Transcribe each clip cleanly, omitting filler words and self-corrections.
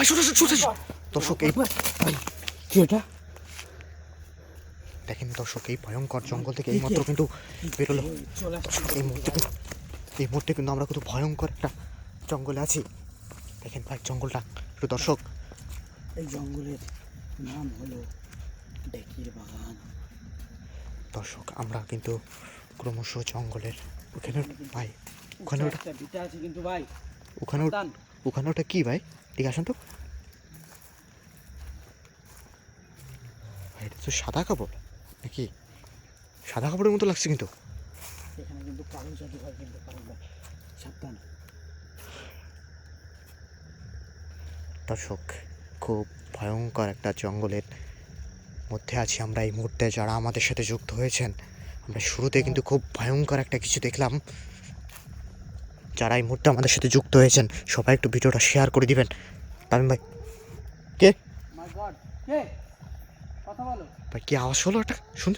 ভাই শুনুন দর্শক এই কি এটা দেখেন দর্শক, এই ভয়ঙ্কর জঙ্গল থেকে এইমাত্র কিন্তু বেরোলো। এই মুহূর্তে কিন্তু আমরা কিন্তু ভয়ঙ্কর একটা জঙ্গলে আছি। দেখেন ভাই জঙ্গলটা একটু দর্শক। এই জঙ্গলের নাম হলো ডেকির বাগান। দর্শক আমরা কিন্তু ক্রমশ জঙ্গলের ওখানে ভাই, ওখানে ওটা ভিটা আছে কিন্তু ভাই, ওখানে ওটা কি ভাই? ঠিক আসুন তো ভাই, এটা তো সাদা কাপড় নাকি? সাদা কাপড়ের মতো লাগছে কিন্তু। এখানে কিন্তু কালো জাদু হয় কিন্তু, সাবধান। দর্শক খুব ভয়ঙ্কর একটা জঙ্গলের মধ্যে আছি আমরা এই মুহূর্তে। যারা আমাদের সাথে যুক্ত হয়েছেন, আমরা শুরুতে কিন্তু খুব ভয়ঙ্কর একটা কিছু দেখলাম। যারা এই মুহূর্তে আমাদের সাথে যুক্ত হয়েছেন সবাই একটু ভিডিওটা শেয়ার করে দিবেন। তামিম ভাই কে কথা বলো ভাই, কি আওয়াজ হলো এটা? শুন,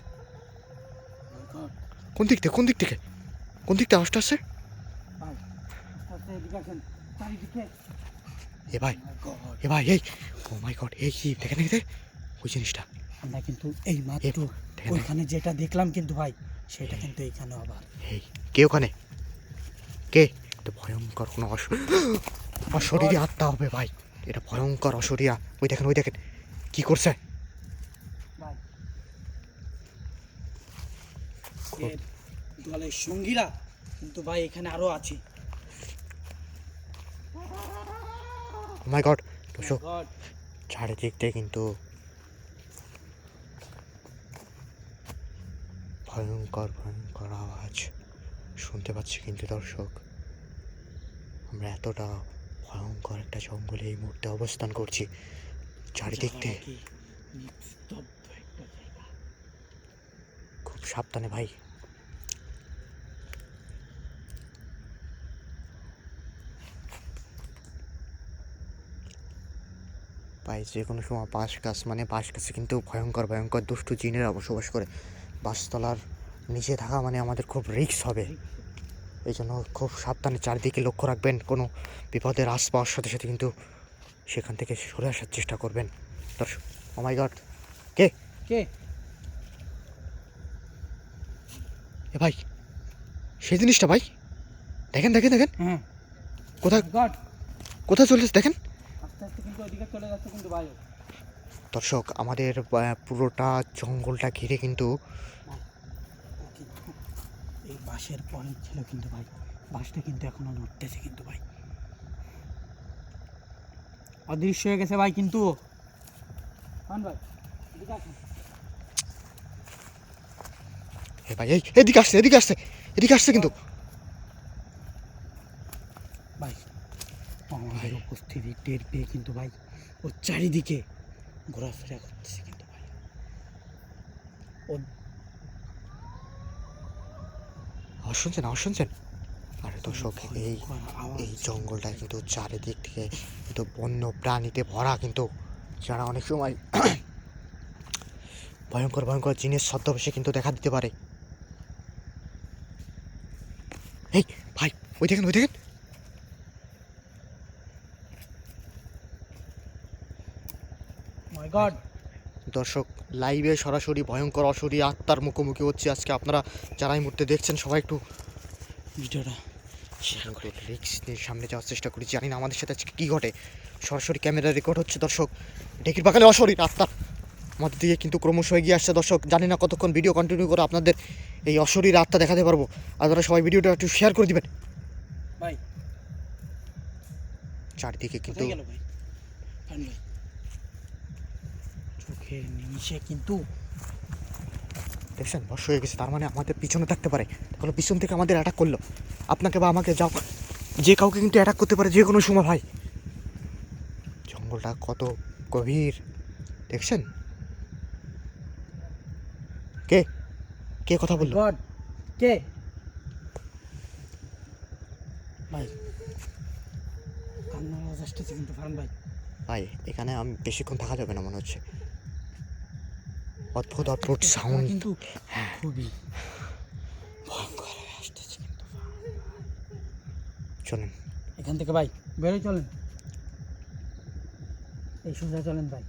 কোন দিক থেকে আওয়াজটা আসছে? এ ভাই এই ও মাই গড, এই কি দেখেন ওই জিনিসটা? আমরা কিন্তু এই মাত্র ওইখানে যেটা দেখলাম কিন্তু ভাই, সেটা কিন্তু এইখানে আবার। এই কে ওখানে? কে? এটা ভয়ঙ্কর কোনো অশরীরী আত্মা হবে ভাই, এটা ভয়ঙ্কর অশরীরা। ওই দেখেন কি করছে দলের সঙ্গীরা কিন্তু ভাই এখানে আরো আছে। ও মাই গড দর্শক, চারিদিক দিয়ে কিন্তু ভয়ঙ্কর আওয়াজ শুনতে পাচ্ছি কিন্তু দর্শক। আমরা এতটা ভয়ঙ্কর একটা জঙ্গলে এই মুহূর্তে অবস্থান করছি। চারিদিক দিয়ে খুব সাবধানে ভাই। ভাই যে কোনো সময় বাঁশ গাছে কিন্তু ভয়ঙ্কর দুষ্টু জিনেরা বসবাস করে। বাঁশতলার নিচে থাকা মানে আমাদের খুব রিস্ক হবে। এই জন্য খুব সাবধানে চারিদিকে লক্ষ্য রাখবেন। কোনো বিপদের আশ পাওয়ার সাথে সাথে কিন্তু সেখান থেকে সরে আসার চেষ্টা করবেন দর্শক। ও মাই গড, কে এ ভাই? সেই জিনিসটা ভাই, দেখেন হ্যাঁ, কোথায় চলে দেখেন আস্তে আস্তে কিন্তু ওইদিকে চলে যাচ্ছে কিন্তু ভাই। দর্শক আমাদের পুরোটা জঙ্গলটা ঘিরে কিন্তু এই বাঁশের পরে ছিল কিন্তু ভাই, বাঁশটা কিন্তু এখনো নড়তেছে কিন্তু ভাই, অদৃশ্য হয়ে গেছে ভাই। কিন্তু ভাই এ ভাই এদিকে আসছে কিন্তু ভাই আমাদের উপস্থিতি টের পেয়ে কিন্তু ভাই ও চারিদিকে ঘোরাফেরা করতেছে কিন্তু ভাই। ও আওয়াজ শুনছেন? আরে দর্শক এই জঙ্গলটা কিন্তু চারিদিক থেকে কিন্তু বন্য প্রাণীতে ভরা কিন্তু, যারা অনেক সময় ভয়ঙ্কর জিনিস ছদ্মবেশে কিন্তু দেখা দিতে পারে। এই ভাই ওই দেখেন মাই গড দর্শক লাইভে সরাসরি ভয়ঙ্কর অশরী আত্মার মুখোমুখি হচ্ছে আজকে। আপনারা যারা এই মুহূর্তে দেখছেন সবাই একটু ভিডিওটা রিক্স নিয়ে সামনে যাওয়ার চেষ্টা করি। জানি না আমাদের সাথে আজকে কী ঘটে। সরাসরি ক্যামেরা রেকর্ড হচ্ছে দর্শক। ডেকির বাগানে অশরীর আত্মা আমাদের দিকে কিন্তু ক্রমশ এগিয়ে আসছে দর্শক। জানি না কতক্ষণ ভিডিও কন্টিনিউ করে আপনাদের এই অশরীর আত্মা দেখাতে পারবো। আপনারা সবাই ভিডিওটা একটু শেয়ার করে দিবেন ভাই। চারদিকে কিন্তু চোখের নিমিষে কিন্তু দেখছেন বর্ষ হয়ে গেছে, তার মানে আমাদের পিছনে থাকতে পারে। তাহলে পিছন থেকে আমাদের অ্যাটাক করলো, আপনাকে বা আমাকে যাও যে কাউকে কিন্তু অ্যাটাক করতে পারে যে কোনো সময় ভাই। জঙ্গলটা কত গভীর দেখছেন? কে কথা বললো? কে ভাই? কান্নার আওয়াজ আসতেছে কিন্তু ফারহান ভাই। ভাই এখানে আমি বেশিক্ষণ থাকা যাবে না মনে হচ্ছে। অদ্ভুত সাউন্ড কিন্তু খুবই ভয়ঙ্কর আসতেছে কিন্তু। চলেন এখান থেকে ভাই, বেরোয় চলেন। এই সোজা চলেন ভাই।